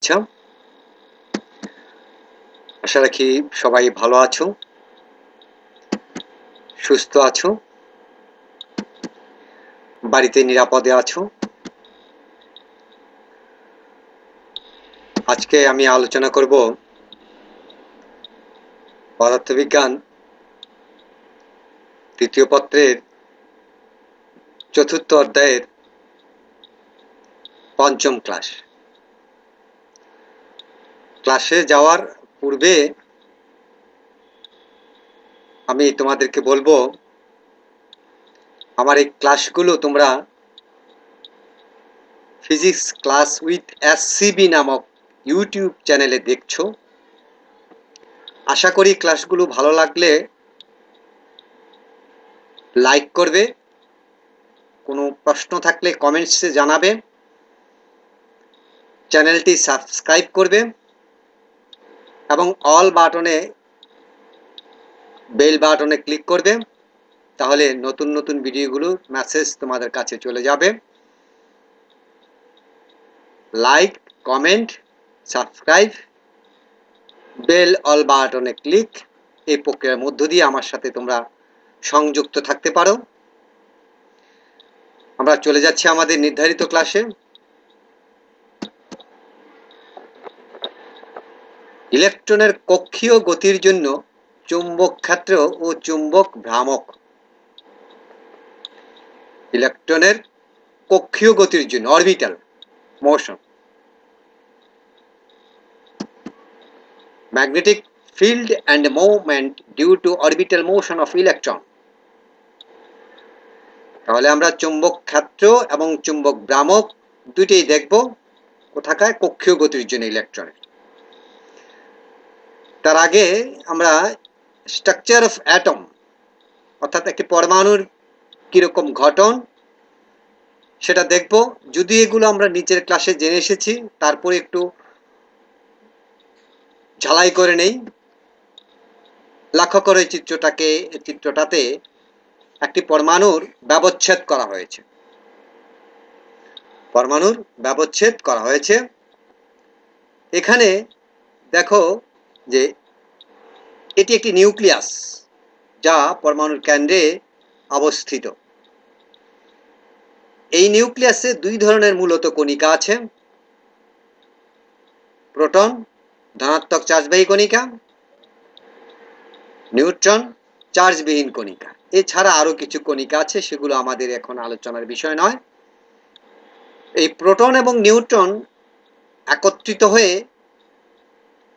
আচ্ছা, আশা রাখি সবাই ভালো আছো, সুস্থ আছো, বাড়িতে নিরাপদে আছো। আজকে আমি আলোচনা করব পদার্থবিজ্ঞান তৃতীয় পত্রের চতুর্থ অধ্যায়ের পঞ্চম ক্লাস। ক্লাসে যাওয়ার পূর্বে আমি তোমাদেরকে বলবো, আমার এই ক্লাসগুলো তোমরা ফিজিক্স ক্লাস উইথ এসসিবি নামক ইউটিউব চ্যানেলে দেখছো। আশা করি ক্লাসগুলো ভালো লাগলে লাইক করবে, কোনো প্রশ্ন থাকলে কমেন্টসে জানাবে, চ্যানেলটি সাবস্ক্রাইব করবে এবং অল বাটনে বেল বাটনে ক্লিক করবে, তাহলে নতুন নতুন ভিডিওগুলো মেসেজ তোমাদের কাছে চলে যাবে। Like, comment, subscribe, bell all বাটনে ক্লিক, এই প্রক্রিয়ার মধ্য দিয়ে আমার সাথে তোমরা সংযুক্ত থাকতে পারো। আমরা চলে যাচ্ছি আমাদের নির্ধারিত ক্লাসে। ইলেকট্রনের কক্ষীয় গতির জন্য চুম্বক ক্ষেত্র ও চুম্বক ভ্রামক। ইলেকট্রনের কক্ষীয় গতির জন্য orbital motion, magnetic field and movement due to orbital motion of electron। তাহলে আমরা চুম্বক ক্ষেত্র এবং চুম্বক ভ্রামক দুইটাই দেখব কোথাকায় কক্ষীয় গতির জন্য ইলেকট্রনের। তার আগে আমরা স্ট্রাকচার অফ অ্যাটম অর্থাৎ একটি পরমাণুর কিরকম গঠন সেটা দেখব। যদি এগুলো আমরা নিচের ক্লাসে জেনে এসেছি, তারপরে একটু ঝালাই করে নেই। লক্ষ্য করে চিত্রটাতে একটি পরমাণুর ব্যবচ্ছেদ করা হয়েছে। পরমাণুর ব্যবচ্ছেদ করা হয়েছে। এখানে দেখো যে এটি একটি নিউক্লিয়াস, যা পরমাণুর কেন্দ্রে অবস্থিত। এই নিউক্লিয়াসে দুই ধরনের মূলত কণিকা আছে: প্রোটন ধনাত্মক চার্জবাহী কণিকা, নিউট্রন চার্জবিহীন কণিকা। এছাড়া আরো কিছু কণিকা আছে, সেগুলো আমাদের এখন আলোচনার বিষয় নয়। এই প্রোটন এবং নিউট্রন একত্রিত হয়ে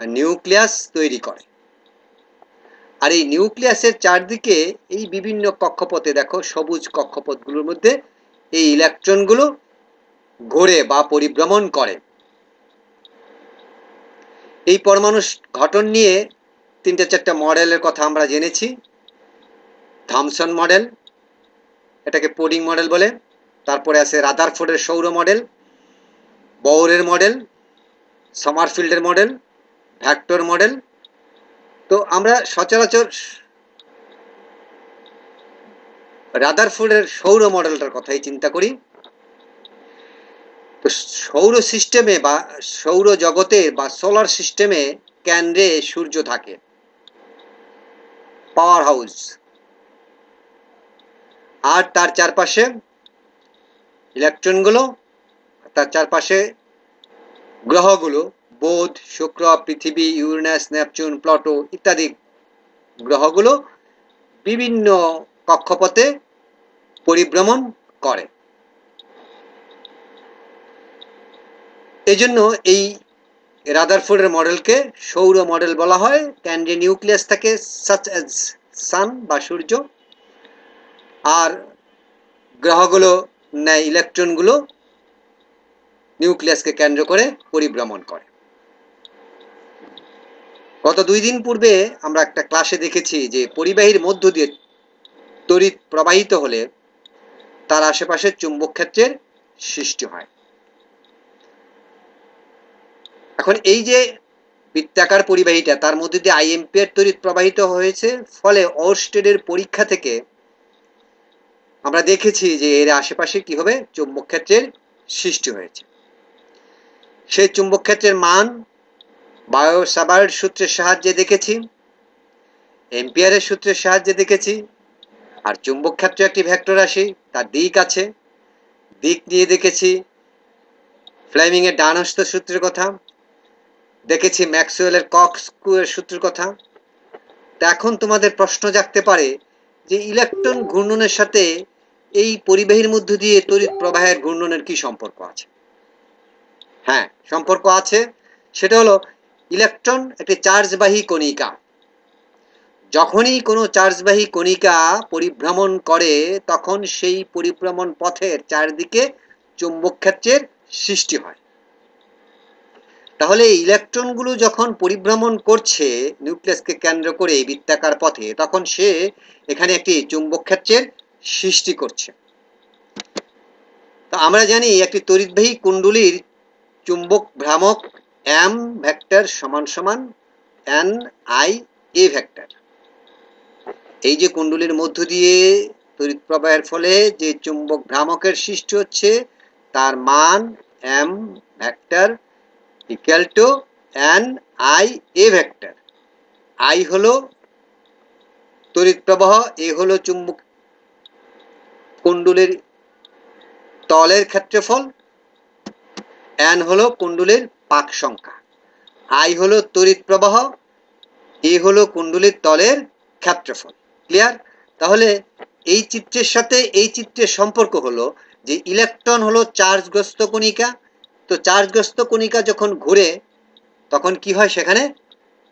নিউক্লিয়াস তৈরি করে। আর এই নিউক্লিয়াসের চারদিকে এই বিভিন্ন কক্ষপথে দেখো, সবুজ কক্ষপথগুলোর মধ্যে এই ইলেকট্রনগুলো ঘোরে বা পরিভ্রমণ করে। এই পরমাণু গঠন নিয়ে তিনটা চারটা মডেলের কথা আমরা জেনেছি। থমসন মডেল, এটাকে পোডিং মডেল বলে। তারপরে আছে রাদারফোর্ডের সৌর মডেল, বৌরের মডেল, সমারফিল্ডের মডেল, ভ্যাক্টর মডেল। তো আমরা সচরাচর রাদারফোর্ডের সৌর মডেলটার কথাই চিন্তা করি। তো সৌর সিস্টেমে বা সৌর জগতে বা সোলার সিস্টেমে কেন্দ্রে সূর্য থাকে, পাওয়ার হাউস, আর তার চারপাশে ইলেকট্রনগুলো, তার চারপাশে গ্রহগুলো, বুধ, শুক্র, পৃথিবী, ইউরেনাস, নেপচুন, প্লুটো ইত্যাদি গ্রহগুলো বিভিন্ন কক্ষপথে পরিভ্রমণ করে। এজন্য এই রাদারফোর্ডের মডেলকে সৌর মডেল বলা হয়। কেন্দ্রে নিউক্লিয়াস থাকে সাচ অ্যাজ সান বা সূর্য, আর গ্রহগুলো নেয় ইলেকট্রনগুলো নিউক্লিয়াসকে কেন্দ্র করে পরিভ্রমণ করে। গত 2 দিন পূর্বে আমরা একটা ক্লাসে দেখেছি যে পরিবাহীর মধ্য দিয়ে তড়িৎ প্রবাহিত হলে তার আশেপাশে চুম্বক ক্ষেত্রের সৃষ্টি হয়। এখন এই যে বৃত্তাকার পরিবাহীটা, তার মধ্যে দিয়ে আই এম্পিয়ার তড়িৎ প্রবাহিত হয়েছে, ফলে ওরস্টেডের পরীক্ষা থেকে আমরা দেখেছি যে এর আশেপাশে কি হবে, চুম্বক ক্ষেত্রের সৃষ্টি হয়েছে। সেই চুম্বক ক্ষেত্রের মান বায়ো-সাভার্ট সূত্রের সাহায্যে দেখেছি, এম্পিয়ারের সূত্রের সাহায্যে দেখেছি। আর চুম্বক ক্ষেত্র একটি ভেক্টর রাশি, তার দিক আছে, দিক নিয়ে দেখেছি ফ্লেমিং এর ডান হস্ত সূত্রের কথা, দেখেছি ম্যাক্সওয়েলের কক্স-স্ক্যু এর সূত্রের কথা। তা এখন তোমাদের প্রশ্ন জাগতে পারে যে ইলেকট্রন ঘূর্ণনের সাথে এই পরিবাহীর মধ্য দিয়ে তড়িৎ প্রবাহের ঘূর্ণনের কি সম্পর্ক আছে? হ্যাঁ, সম্পর্ক আছে। সেটা হলো ইলেকট্রন একটি চার্জবাহী কণিকা। যখনই কোনো চার্জবাহী কণিকা পরিভ্রমণ করে তখন সেই পরিভ্রমণ পথের চারদিকে চুম্বক ক্ষেত্রের সৃষ্টি হয়। তাহলে ইলেকট্রনগুলো যখন পরিভ্রমণ করছে নিউক্লিয়াসকে কেন্দ্র করে বৃত্তাকার পথে, তখন সে এখানে একটি চুম্বক ক্ষেত্রের সৃষ্টি করছে। তো আমরা জানি একটি তড়িৎবাহী কুণ্ডলীর চুম্বক ভ্রামক এম ভেক্টর সমান সমান এন আই এ ভেক্টর। এই যে কুণ্ডলীর মধ্য দিয়ে তড়িৎ প্রবাহের ফলে যে চুম্বক ভ্রামকের সৃষ্টি হচ্ছে তার মান M vector equal to N I A vector. I হলো তড়িৎ প্রবাহ, এ হলো চুম্বক কুণ্ডলীর তলের ক্ষেত্রফল, এন হলো কুণ্ডলীর পাক সংখ্যা, আই হলো তড়িৎ প্রবাহ, এ হলো কুণ্ডলীর তলের ক্ষেত্রফল। ক্লিয়ার? তাহলে এই চিত্রের সাথে এই চিত্রের সম্পর্ক হলো যে ইলেকট্রন হলো চার্জগ্রস্ত কণিকা। তো চার্জগ্রস্ত কণিকা যখন ঘুরে তখন কি হয়? সেখানে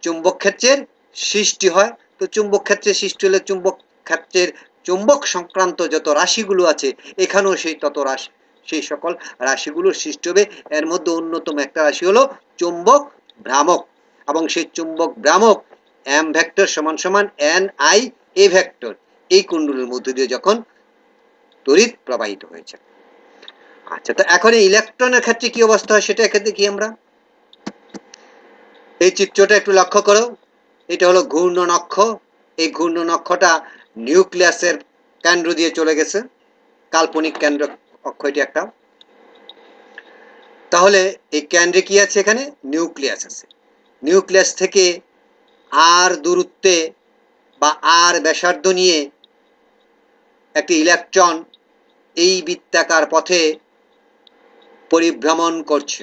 চুম্বক ক্ষেত্রের সৃষ্টি হয়। তো চুম্বক ক্ষেত্রের সৃষ্টি হলে চুম্বক ক্ষেত্রের চুম্বক সংক্রান্ত যত রাশিগুলো আছে এখানেও সেই সকল রাশিগুলোর সৃষ্টি হবে। এর মধ্যে অন্যতম একটা রাশি হলো চুম্বক ভ্রামক, এবং সেই চুম্বক ভ্রামক এম ভেক্টর সমান সমান এন আই এ ভেক্টর এই কুণ্ডলীর মধ্য দিয়ে যখন তড়িৎ প্রবাহিত হয়েছে। আচ্ছা, তো এখন এই ইলেকট্রনের ক্ষেত্রে কি অবস্থা হয় সেটা এখানে দেখি আমরা। এই চিত্রটা একটু লক্ষ্য করো, এটা হলো ঘূর্ণন অক্ষ। এই ঘূর্ণন অক্ষটা নিউক্লিয়াসের কেন্দ্র দিয়ে চলে গেছে, কাল্পনিক কেন্দ্র অক্ষ এটি একটা। তাহলে এই কেন্দ্রে কি আছে? এখানে নিউক্লিয়াস আছে। নিউক্লিয়াস থেকে আর দূরত্বে বা আর ব্যাসার্ধ নিয়ে একটি ইলেকট্রন এই বৃত্তাকার পথে পরিভ্রমণ করছে।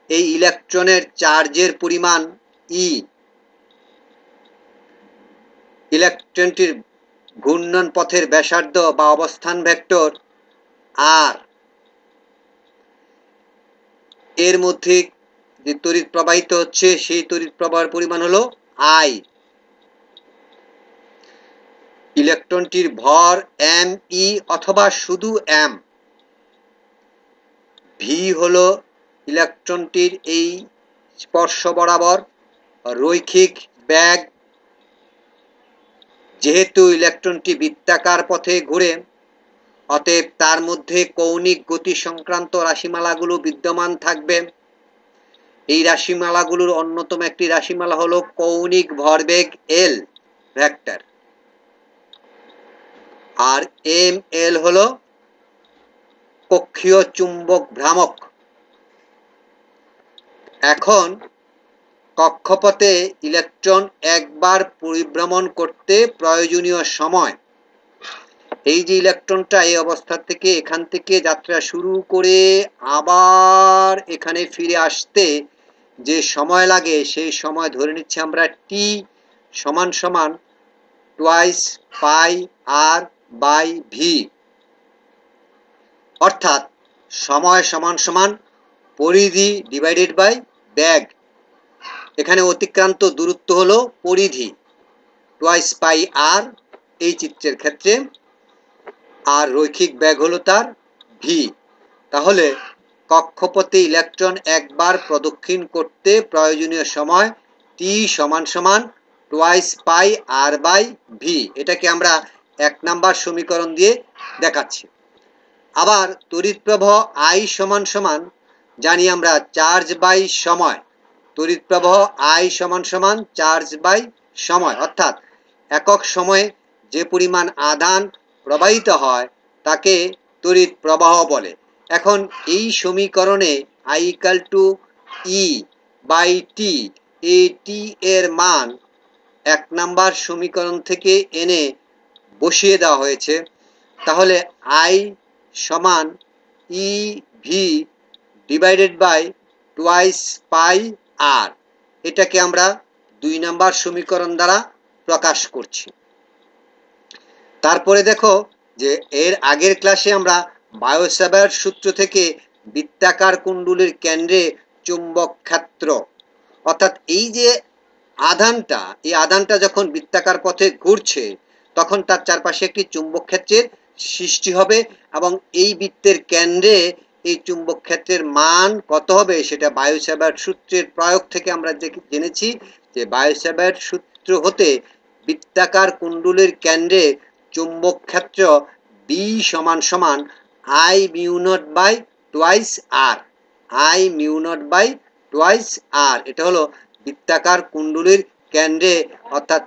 এই ইলেকট্রনের চার্জের পরিমাণ ই, ইলেকট্রনটির ঘূর্ণন পথের ব্যাসার্ধ বা অবস্থান ভেক্টর আর, এর মধ্যে যে তড়িৎ প্রবাহিত হচ্ছে সেই তড়িৎ প্রবাহের পরিমাণ হলো আই। ইলেকট্রনটির ভর এম ই অথবা শুধু এম। ভি হলো ইলেকট্রনটির এই স্পর্শ বরাবর রৈখিক বেগ। যেহেতু ইলেকট্রনটি বৃত্তাকার পথে ঘুরে, অতএব তার মধ্যে কৌণিক গতি সংক্রান্ত রাশিমালাগুলো বিদ্যমান থাকবে। এই রাশিমালাগুলোর অন্যতম একটি রাশিমালা হলো কৌণিক ভরবেগ এল ভেক্টর, আর এম এল হলো কক্ষীয় চুম্বক ভ্রামক। এখন কক্ষপথে ইলেকট্রন একবার পরিভ্রমণ করতে প্রয়োজনীয় সময়, এই যে ইলেকট্রনটা এই অবস্থা থেকে এখান থেকে যাত্রা শুরু করে আবার এখানে ফিরে আসতে যে সময় লাগে সেই সময় ধরে নিচ্ছি আমরা টি সমান সমান twice pi R by V, অর্থাৎ সময় সমান সমান পরিধি ডিভাইডেড বাই ব্যাগ। এখানে অতিক্রান্ত দূরত্ব হলো পরিধি, টুয়াইস পাই আর এই চিত্রের ক্ষেত্রে, আর রৈখিক ব্যাগ হলো তার ভি। তাহলে কক্ষপথে ইলেকট্রন একবার প্রদক্ষিণ করতে প্রয়োজনীয় সময় টি সমান সমান twice pi R by V. এটাকে আমরা 1 নাম্বার সমীকরণ দিয়ে দেখাচ্ছি। আবার তড়িৎ প্রবাহ আই সমান সমান জানি আমরা চার্জ বাই সময়। তড়িৎ প্রবাহ আই সমান সমান চার্জ বাই সময়, অর্থাৎ একক সময়ে যে পরিমাণ আধান প্রবাহিত হয় তাকে তড়িৎ প্রবাহ বলে। এখন এই সমীকরণে I equal to E by T, এই টি এর মান 1 নাম্বার সমীকরণ থেকে এনে বসিয়ে দেওয়া হয়েছে। তাহলে আই সমান E V divided by twice pi R, এটাকে আমরা 2 নাম্বার সমীকরণ দ্বারা প্রকাশ করছি। তারপরে দেখো যে এর আগের ক্লাসে আমরা বায়ো-স্যাভার্ট সূত্র থেকে বৃত্তাকার কুণ্ডলীর কেন্দ্রে চুম্বক ক্ষেত্র, অর্থাৎ এই যে আধানটা, এই আধানটা যখন বৃত্তাকার পথে ঘুরছে তখন তার চারপাশে একটি চুম্বক ক্ষেত্রের সৃষ্টি হবে এবং এই বৃত্তের কেন্দ্রে এই চুম্বক ক্ষেত্রের মান কত হবে সেটা বায়ো-স্যাভার্ট সূত্রের প্রয়োগ থেকে আমরা জেনেছি যে বায়ো-স্যাভার্ট সূত্র হতে বৃত্তাকার কুণ্ডলীর কেন্দ্রে চুম্বক ক্ষেত্র বি সমান সমান I mu naught by twice R, I mu naught by twice R, এটা হলো বৃত্তাকার কুণ্ডলীর কেন্দ্রে অর্থাৎ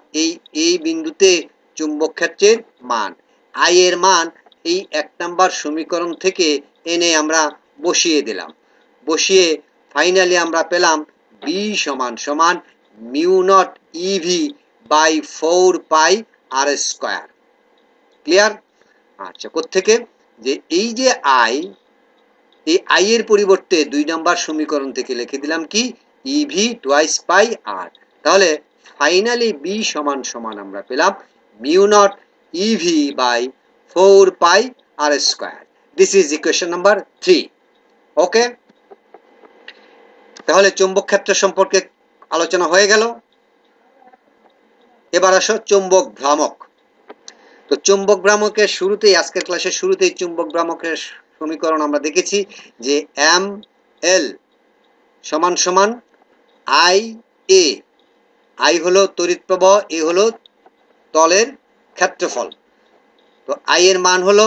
এই বিন্দুতে চুম্বক ক্ষেত্রের মান। আই এর মান এই 1 নাম্বার সমীকরণ থেকে এনে আমরা বসিয়ে দিলাম, বসিয়ে ফাইনালি আমরা পেলাম বি সমান সমান mu naught E V 4 pi R square. Clear? আচ্ছা, কোত্থেকে যে এই যে আই, এই আই এর পরিবর্তে 2 নাম্বার সমীকরণ থেকে লিখে দিলাম কি ইভি টুয়াইস পাই আর। তাহলে ফাইনালি বি সমান সমান আমরা পেলাম mu naught E V 4 pi R square. This is equation number 3। Okay, তাহলে চৌম্বক ক্ষেত্র সম্পর্কে আলোচনা হয়ে গেল। এবার আসো চৌম্বক ভ্রামক। তো চৌম্বক ভ্রামকের শুরুতেই, আজকের ক্লাসের শুরুতেই চৌম্বক ভ্রামকের সমীকরণ আমরা দেখেছি যে এম এল সমান সমান আই এ, আই হলো তড়িৎ প্রবাহ, এ হলো তলের ক্ষেত্রফল। তো আই এর মান হলো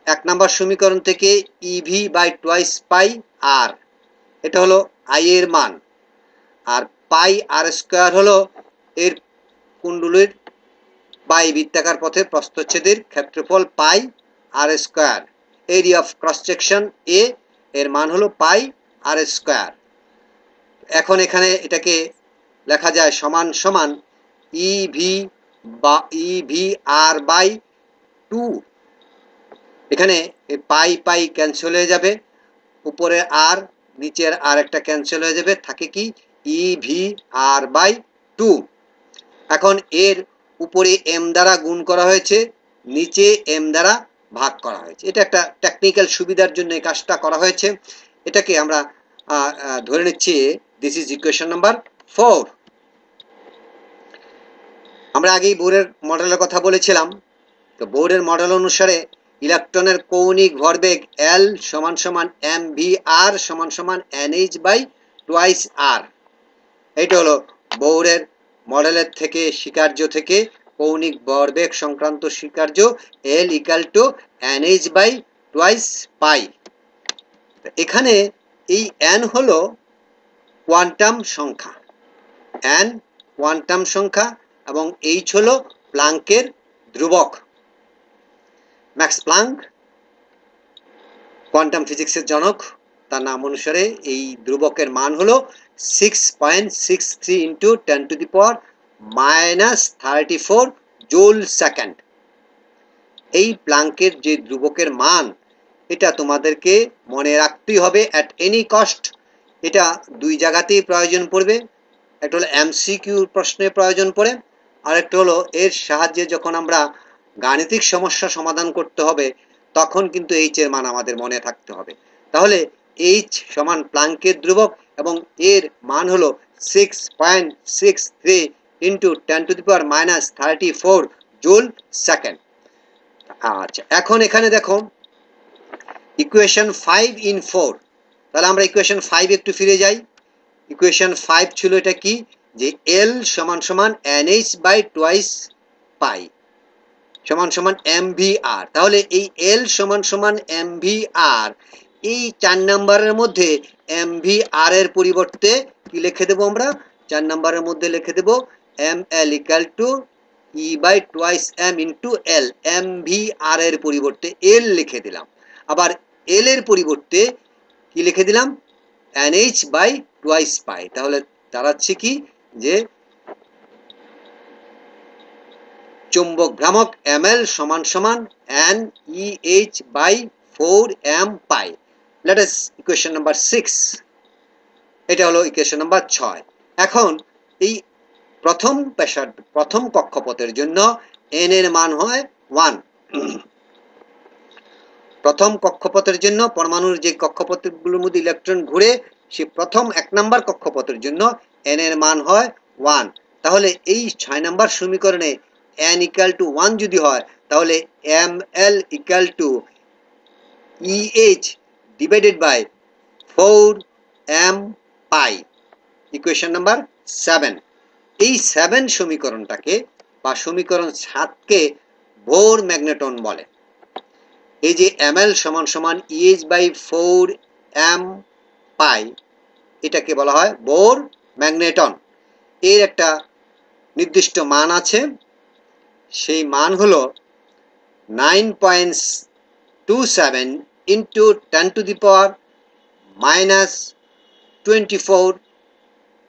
1 নাম্বার সমীকরণ থেকে ইভি বাই টুয়াইস পাই আর, এটা হলো আই এর মান। আর পাই আর স্কয়ার হলো এর কুণ্ডলীর বাই বৃত্তাকার পথে প্রস্থচ্ছেদের ক্ষেত্রফল pi R square. Area of cross section A, এর মান হলো পাই আর স্কয়ার। এখন এখানে এটাকে লেখা যায় সমান সমান ইভি বা ইভি আর বাই 2। এখানে পাই পাই ক্যান্সেল হয়ে যাবে, উপরে আর নিচের আর একটা ক্যান্সেল হয়ে যাবে, থাকে কি ইভি আর বাই 2। এখন এর উপরে এম দ্বারা গুণ করা হয়েছে, নিচে এম দ্বারা ভাগ করা হয়েছে। এটা একটা টেকনিক্যাল সুবিধার জন্য এই কাজটা করা হয়েছে। এটাকে আমরা ধরে নিচ্ছি দিস ইজ ইকুয়েশন নাম্বার 4। আমরা আগেই বোরের মডেলের কথা বলেছিলাম। তো বোরের মডেল অনুসারে ইলেকট্রনের কৌণিক ভরবেগ এল সমান সমান এম ভি আর সমান সমান এনএইচ বাই টুয়াইস আর। এইটা হলো বোরের মডেলের থেকে স্বীকার্য থেকে কৌণিক ভরবেগ সংক্রান্ত স্বীকার্য L equal to N H by twice pi. এখানে এই এন হলো কোয়ান্টাম সংখ্যা, এন কোয়ান্টাম সংখ্যা এবং এইচ হলো প্লাঙ্কের ধ্রুবক। ম্যাক্স প্লাঙ্ক কোয়ান্টাম ফিজিক্সের জনক, তার নাম অনুসারে এই ধ্রুবকের মান হলো 6.63 into 10 to the power -34 joule second. এই প্লাঙ্কের যে ধ্রুবকের মান, এটা তোমাদেরকে মনে রাখতেই হবে অ্যাট এনি কস্ট। এটা 2 জায়গাতেই প্রয়োজন পড়বে। একটা হলো এমসিকিউ প্রশ্নে প্রয়োজন পড়ে, আর একটা হলো এর সাহায্যে যখন আমরা গাণিতিক সমস্যা সমাধান করতে হবে তখন কিন্তু এইচ এর মান আমাদের মনে থাকতে হবে। তাহলে এইচ সমান প্লাঙ্কের ধ্রুবক এবং এর মান হলো 6.63 into 10 to the power -34 joule second. আচ্ছা, এখন এখানে দেখো ইকুয়েশন 5 ইন 4। তাহলে আমরা ইকুয়েশন 5 একটু ফিরে যাই। ইকুয়েশন 5 ছিল এটা কি যে এল সমান সমান এনএইচ বাই টুয়াইস পাই সমান সমান এমভিআর। তাহলে এই এল সমান সমান এমভিআর, এই 4 নাম্বারের মধ্যে এমভিআর এর পরিবর্তে কি লিখে দেব আমরা? 4 নাম্বারের মধ্যে লিখে দেব M L equal to E by twice M into L. MVR এর পরিবর্তে এল লিখে দিলাম। আবার এল এর পরিবর্তে কি লিখে দিলাম? NH by twice pi. তাহলে দাঁড়াচ্ছে কি যে চুম্বক ভ্রামক ml সমান সমান NEH by 4m pi. Let us equation number 6। এটা হলো ইকুয়েশন নাম্বার 6। এখন এই প্রথম কক্ষপথের জন্য n এর মান হয় 1। প্রথম কক্ষপথের জন্য পরমাণুর যে কক্ষপথগুলোর মধ্যে ইলেকট্রন ঘুরে সেই প্রথম 1 নম্বর কক্ষপথের জন্য n এর মান হয় 1। তাহলে এই 6 নম্বর সমীকরণে n ইকুয়াল টু 1 যদি হয় তাহলে ml equal to EH divided by 4m pi. Equation number 7। এই 7 সমীকরণটাকে বা সমীকরণ 7কে বোর ম্যাগনেটন বলে। এই যে ml সমান সমান EH বাই 4m পাই, এটাকে বলা হয় বোর ম্যাগনেটন। এর একটা নির্দিষ্ট মান আছে, সেই মান হলো 9.27 into 10 to the power minus 24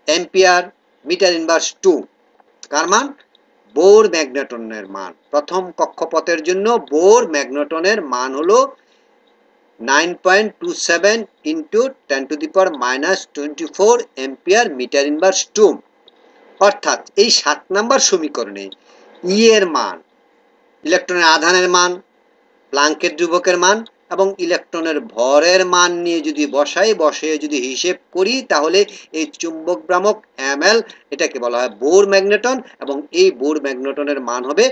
ampere metre inverse 2। কার মান? বোর ম্যাগনেটনের মান। প্রথম কক্ষপথের জন্য বোর ম্যাগনেটনের মান হলো 9.27 into 10 to the power minus 24 ampere metre inverse 2। অর্থাৎ এই 7 নম্বর সমীকরণে ই এর মান, ইলেকট্রনের আধানের মান, প্লাঙ্কের ধ্রুবকের মান এবং ইলেকট্রনের ভরের মান নিয়ে যদি বসিয়ে যদি হিসেব করি তাহলে এই চুম্বক ভ্রামক ml এটাকে বলা হয় বোর ম্যাগনেটন এবং এই বোর ম্যাগনেটনের মান হবে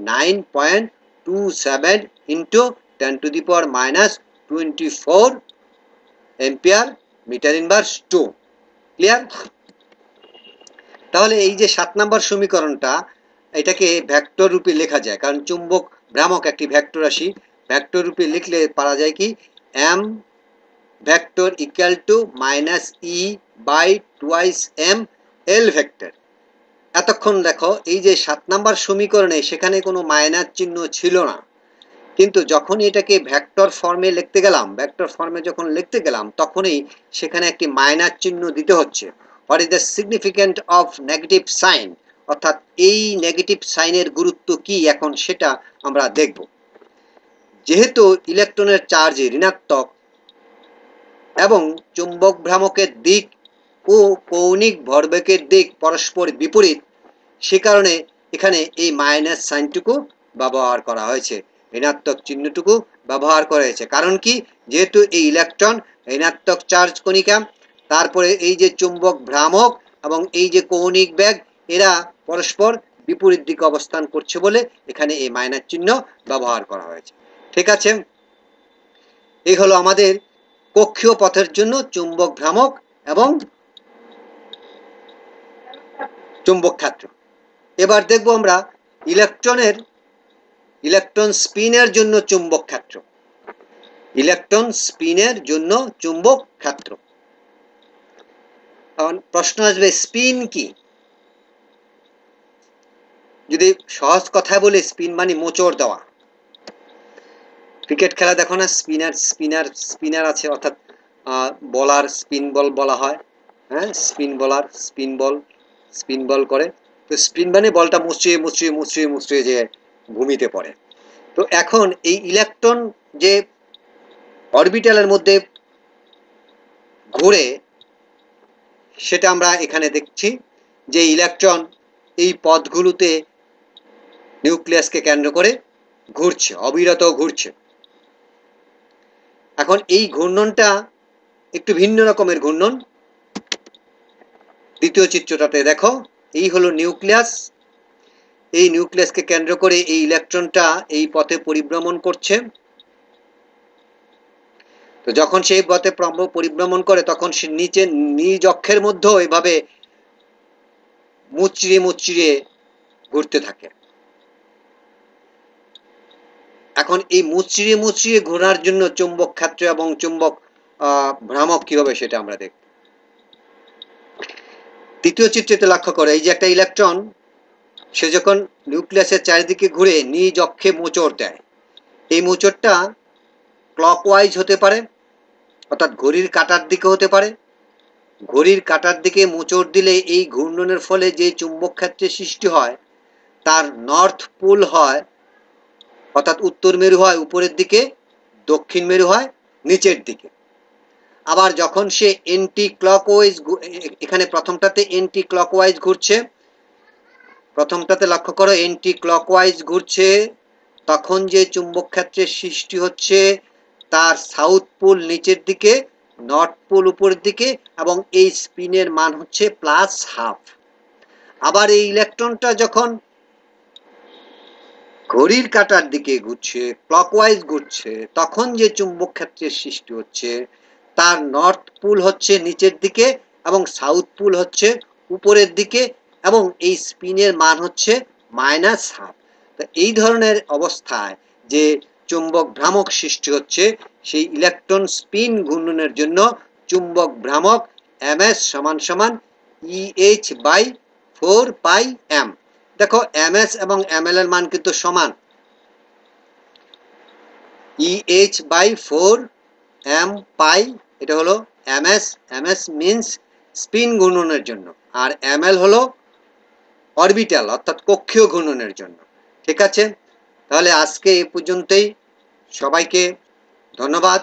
9.27 into 10 to the power minus 24 ampere metre inverse 2। Clear? তাহলে এই যে 7 নম্বর সমীকরণটা, এটাকে ভেক্টর রূপে লেখা যায়, কারণ চুম্বক ভ্রামক একটি ভেক্টর রাশি। ভেক্টর রূপে লিখলে পারা যায় কি m vector equal to minus E by twice m l vector. এতক্ষণ দেখো এই যে 7 নম্বর সমীকরণে সেখানে কোনো মাইনাস চিহ্ন ছিল না, কিন্তু যখন এটাকে ভেক্টর ফর্মে লিখতে গেলাম তখনই সেখানে একটি মাইনাস চিহ্ন দিতে হচ্ছে। What is the significant of negative sign? অর্থাৎ এই নেগেটিভ সাইনের গুরুত্ব কি এখন সেটা আমরা দেখব। যেহেতু ইলেকট্রনের চার্জ ঋণাত্মক এবং চুম্বক ভ্রামকের দিক ও কৌণিক ভরবেগের দিক পরস্পর বিপরীত, সে কারণে এখানে এই মাইনাস সাইনটুকু ব্যবহার করা হয়েছে, ঋণাত্মক চিহ্নটুকু ব্যবহার করা হয়েছে। কারণ কি? যেহেতু এই ইলেকট্রন ঋণাত্মক চার্জ কণিকা, তারপরে এই যে চুম্বক ভ্রামক এবং এই যে কৌণিক বেগ, এরা পরস্পর বিপরীত দিকে অবস্থান করছে বলে এখানে এই মাইনাস চিহ্ন ব্যবহার করা হয়েছে। ঠিক আছে? এই হলো আমাদের কক্ষীয় পথের জন্য চুম্বক ভ্রামক এবং চুম্বক ক্ষেত্র। এবার দেখব আমরা ইলেকট্রন স্পিনের জন্য চুম্বক ক্ষেত্র। ইলেকট্রন স্পিনের জন্য চুম্বক ক্ষেত্র। এখন প্রশ্ন আসবে, স্পিন কি? যদি সহজ কথায় বলে, স্পিন মানে মোচড় দেওয়া। ক্রিকেট খেলা দেখো না, স্পিনার আছে, অর্থাৎ বলার স্পিন বল বলা হয়। হ্যাঁ, স্পিন বলার স্পিন বল করে। তো স্পিন মানে বলটা মুচড়িয়ে যে ভূমিতে পড়ে। তো এখন এই ইলেকট্রন যে অরবিটালের মধ্যে ঘুরে, সেটা আমরা এখানে দেখছি যে ইলেকট্রন এই পথগুলোতে নিউক্লিয়াসকে কেন্দ্র করে ঘুরছে, অবিরত ঘুরছে। এখন এই ঘূর্ণনটা একটু ভিন্ন রকমের ঘূর্ণন। দ্বিতীয় চিত্রটাতে দেখো, এই হলো নিউক্লিয়াস। এই নিউক্লিয়াসকে কেন্দ্র করে এই ইলেকট্রনটা এই পথে পরিভ্রমণ করছে। তো যখন সেই পথে পরিভ্রমণ করে তখন সে নিজ অক্ষের মধ্যেও এভাবে মুচড়িয়ে ঘুরতে থাকে। এখন এই মুচড়িয়ে ঘোরার জন্য চুম্বক ক্ষেত্র এবং চুম্বক ভ্রামক কিভাবে, সেটা আমরা দেখব। তৃতীয় চিত্রতে লক্ষ্য করে, এই যে একটা ইলেকট্রন, সে যখন নিউক্লিয়াসের চারিদিকে ঘুরে নিজ অক্ষে মোচড় দেয়, এই মোচড়টা ক্লকওয়াইজ হতে পারে, অর্থাৎ ঘড়ির কাঁটার দিকে হতে পারে, ঘড়ির কাঁটার দিকে মোচড় দিলে এই ঘূর্ণনের ফলে যে চুম্বক ক্ষেত্রের সৃষ্টি হয় তার নর্থ পোল হয়, অর্থাৎ উত্তর মেরু হয় উপরের দিকে, দক্ষিণ মেরু হয় নিচের দিকে। আবার যখন সে এন্টি ক্লকওয়াইজ, এখানে প্রথমটাতে এন্টি ক্লকওয়াইজ ঘুরছে, প্রথমটাতে লক্ষ্য করো এন্টি ক্লকওয়াইজ ঘুরছে, তখন যে চুম্বক ক্ষেত্রের সৃষ্টি হচ্ছে তার সাউথ পোল নিচের দিকে, নর্থ পোল উপরের দিকে, এবং এই স্পিনের মান হচ্ছে +½ আবার এই ইলেকট্রনটা যখন ঘড়ির কাঁটার দিকে ঘুরছে, ক্লকওয়াইজ ঘুরছে, তখন যে চুম্বক ক্ষেত্রের সৃষ্টি হচ্ছে তার নর্থ পোল হচ্ছে নিচের দিকে এবং সাউথ পোল হচ্ছে উপরের দিকে, এবং এই স্পিনের মান হচ্ছে -½ তো এই ধরনের অবস্থায় যে চুম্বক ভ্রামক সৃষ্টি হচ্ছে সেই ইলেকট্রন স্পিন ঘূর্ণনের জন্য চুম্বক ভ্রামক ms = EH/4πm। দেখো ms এবং ml এর মান কিন্তু সমান, EH/4m পাই এটা হলো ms, ms মিন্স স্পিন ঘূর্ণনের জন্য, আর ml হলো অরবিটাল অর্থাৎ কক্ষীয় ঘূর্ণনের জন্য। ঠিক আছে, তাহলে আজকে এই পর্যন্তই, সবাইকে ধন্যবাদ।